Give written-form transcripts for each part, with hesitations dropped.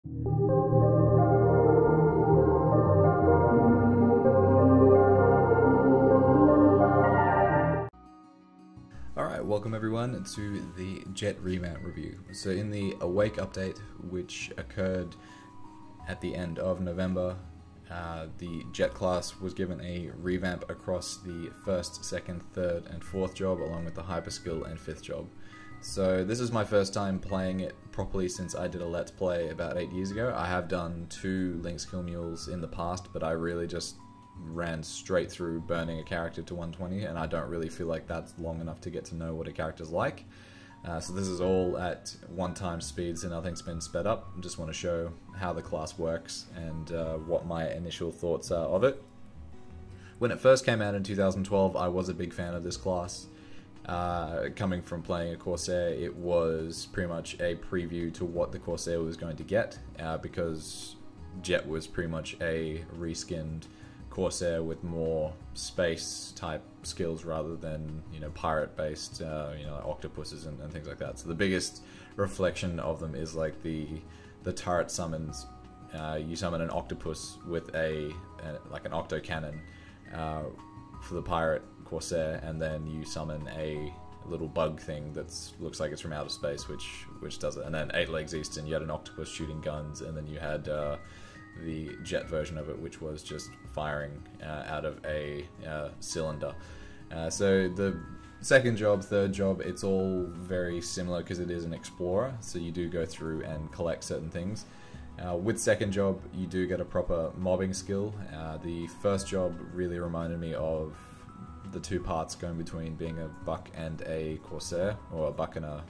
Alright, welcome everyone to the Jett Revamp review. So in the Awake update, which occurred at the end of November, the Jett class was given a revamp across the first, second, third, and fourth job, along with the hyper skill and fifth job. So this is my first time playing it properly since I did a Let's Play about 8 years ago. I have done 2 Link's Kill Mules in the past, but I really just ran straight through burning a character to 120, and I don't really feel like that's long enough to get to know what a character's like. So this is all at 1x speed, so nothing's been sped up. I just want to show how the class works and what my initial thoughts are of it. When it first came out in 2012, I was a big fan of this class. Coming from playing a Corsair, it was pretty much a preview to what the Corsair was going to get, because Jett was pretty much a reskinned Corsair with more space type skills rather than, you know, pirate based, you know, like octopuses and things like that. So the biggest reflection of them is like the turret summons. You summon an octopus with like an octo cannon for the pirate Corsair, and then you summon a little bug thing that looks like it's from outer space, which does it. And then 8 Legs Eastern, you had an octopus shooting guns, and then you had the Jett version of it, which was just firing out of a cylinder. So the second job, third job, it's all very similar because it is an explorer, so you do go through and collect certain things. With second job, you do get a proper mobbing skill. The first job really reminded me of the 2 parts going between being a buck and a Corsair, or a buck and a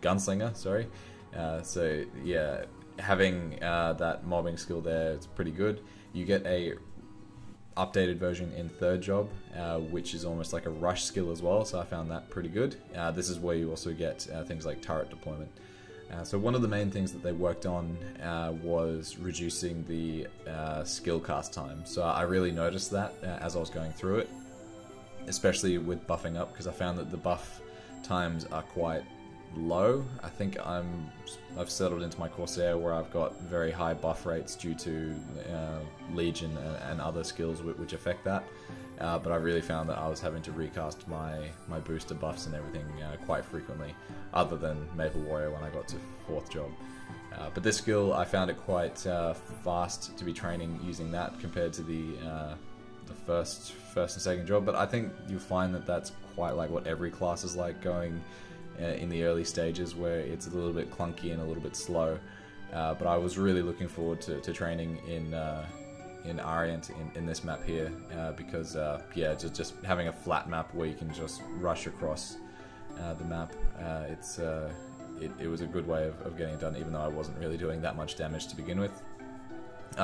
gunslinger, sorry. So yeah, having that mobbing skill there, it's pretty good. You get a updated version in third job, which is almost like a rush skill as well, so I found that pretty good. This is where you also get things like turret deployment. So one of the main things that they worked on was reducing the skill cast time. So I really noticed that as I was going through it, especially with buffing up, because I found that the buff times are quite low. I think I've settled into my Corsair where I've got very high buff rates due to Legion and other skills which affect that. But I really found that I was having to recast my booster buffs and everything quite frequently, other than Maple Warrior when I got to 4th job. But this skill, I found it quite fast to be training using that compared to the first and second job. But I think you'll find that that's quite like what every class is like, going in the early stages where it's a little bit clunky and a little bit slow. But I was really looking forward to training in Orient in this map here, because yeah, just having a flat map where you can just rush across the map, it was a good way of getting it done, even though I wasn't really doing that much damage to begin with.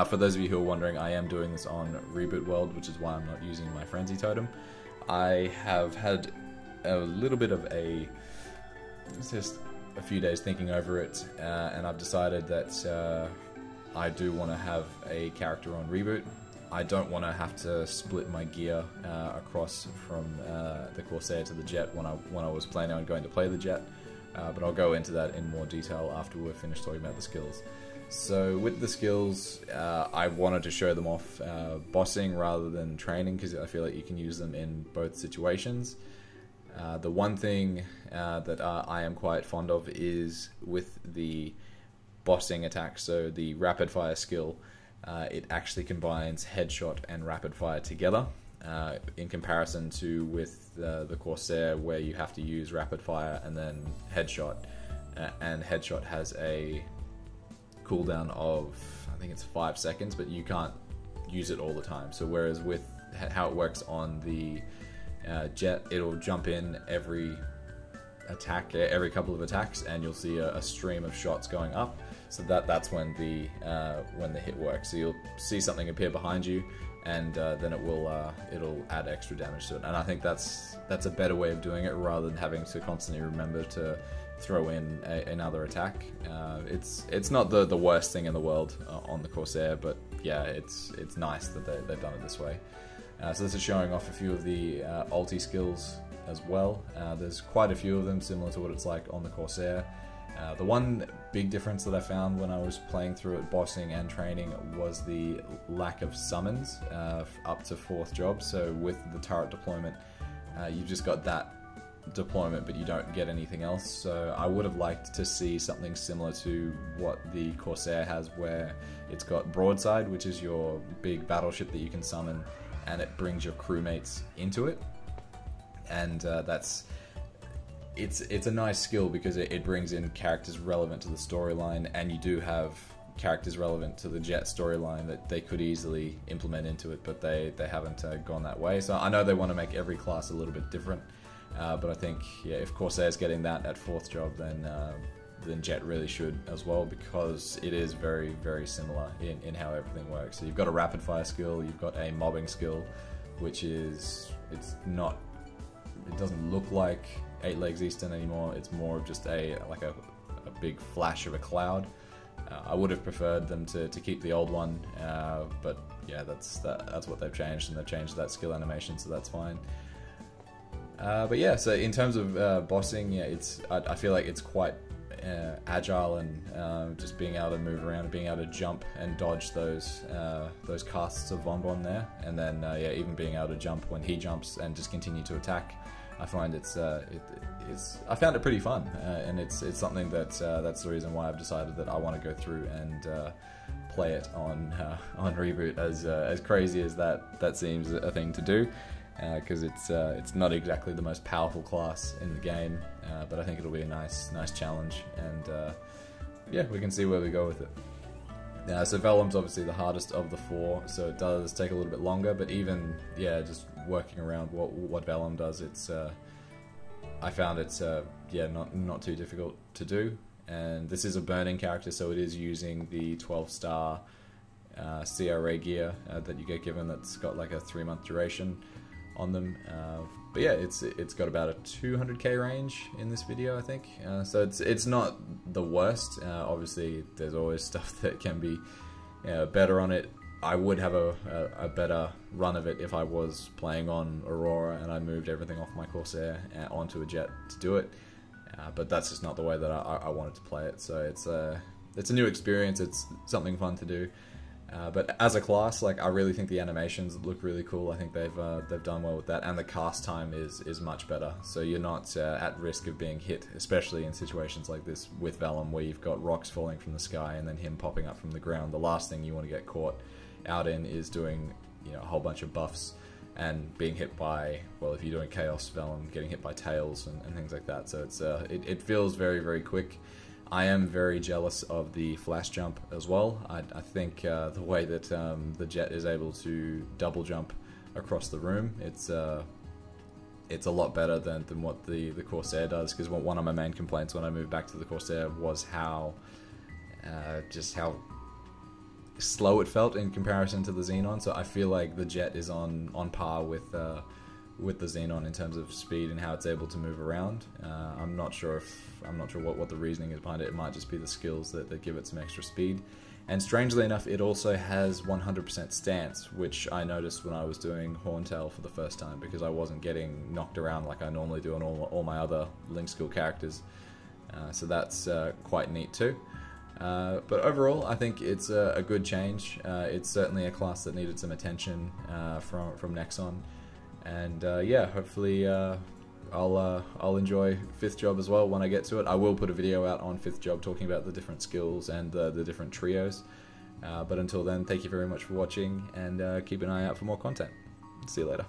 For those of you who are wondering, I am doing this on Reboot World, which is why I'm not using my Frenzy Totem. I have had a little bit of just a few days thinking over it, and I've decided that I do want to have a character on Reboot. I don't want to have to split my gear across from the Corsair to the Jett when I was planning on going to play the Jett, but I'll go into that in more detail after we're finished talking about the skills. So with the skills, I wanted to show them off bossing rather than training, because I feel like you can use them in both situations. The one thing that I am quite fond of is with the bossing attack, so the rapid fire skill, it actually combines headshot and rapid fire together, in comparison to with the Corsair, where you have to use rapid fire and then headshot, and headshot has a cooldown of, I think it's 5 seconds, but you can't use it all the time. So whereas with how it works on the Jett, it'll jump in every couple of attacks, and you'll see a stream of shots going up. So that's when the hit works. So you'll see something appear behind you, and then it'll add extra damage to it. And I think that's a better way of doing it, rather than having to constantly remember to throw in another attack. It's not the worst thing in the world on the Corsair, but yeah, it's nice that they've done it this way. So this is showing off a few of the ulti skills as well. There's quite a few of them, similar to what it's like on the Corsair. The one big difference that I found when I was playing through it, bossing and training, was the lack of summons up to 4th job. So with the turret deployment, you've just got that deployment, but you don't get anything else. So I would have liked to see something similar to what the Corsair has, where it's got broadside, which is your big battleship that you can summon, and it brings your crewmates into it. And it's a nice skill because it brings in characters relevant to the storyline, and you do have characters relevant to the Jett storyline that they could easily implement into it, but they haven't gone that way. So I know they want to make every class a little bit different, but I think, yeah, if Corsair's getting that at 4th job, then Jett really should as well, because it is very, very similar in how everything works. So you've got a rapid fire skill, you've got a mobbing skill, which is, it doesn't look like 8 Legs Eastern anymore. It's more of just a big flash of a cloud. I would have preferred them to keep the old one, but yeah, that's what they've changed, and they've changed that skill animation, so that's fine. But yeah, so in terms of bossing, yeah, I feel like it's quite agile, and just being able to move around and being able to jump and dodge those casts of Bonbon there, and then yeah, even being able to jump when he jumps and just continue to attack. I find I found it pretty fun, and it's something that's the reason why I've decided that I want to go through and play it on Reboot. As crazy as that seems a thing to do, because it's not exactly the most powerful class in the game, but I think it'll be a nice challenge, and yeah, we can see where we go with it. So Vellum's obviously the hardest of the 4, so it does take a little bit longer, but even, yeah, just working around what Vellum does, I found it's yeah, not too difficult to do. And this is a burning character, so it is using the 12-star CRA gear that you get given, that's got like a 3-month duration on them. But yeah, it's got about a 200k range in this video, I think. So it's not the worst. Obviously, there's always stuff that can be better on it. I would have a better run of it if I was playing on Aurora and I moved everything off my Corsair onto a Jett to do it. But that's just not the way that I wanted to play it. So it's a new experience. It's something fun to do. But as a class, like, I really think the animations look really cool. I think they've done well with that, and the cast time is much better. So you're not at risk of being hit, especially in situations like this with Vellum, where you've got rocks falling from the sky and then him popping up from the ground. The last thing you want to get caught out in is doing, a whole bunch of buffs and being hit by, well, if you're doing Chaos Vellum, getting hit by tails and things like that. So it feels very, very quick. I am very jealous of the flash jump as well. I think the way that the Jett is able to double jump across the room, it's a lot better than what the Corsair does, because one of my main complaints when I moved back to the Corsair was how slow it felt in comparison to the Xenon. So I feel like the Jett is on par with the Xenon in terms of speed and how it's able to move around. I'm not sure what the reasoning is behind it. It might just be the skills that give it some extra speed. And strangely enough, it also has 100% stance, which I noticed when I was doing Horntail for the first time, because I wasn't getting knocked around like I normally do on all my other Link skill characters. So that's quite neat too. But overall, I think it's a good change. It's certainly a class that needed some attention from Nexon. And yeah, hopefully I'll enjoy 5th job as well when I get to it. I will put a video out on 5th job talking about the different skills and the different trios. But until then, thank you very much for watching, and keep an eye out for more content. See you later.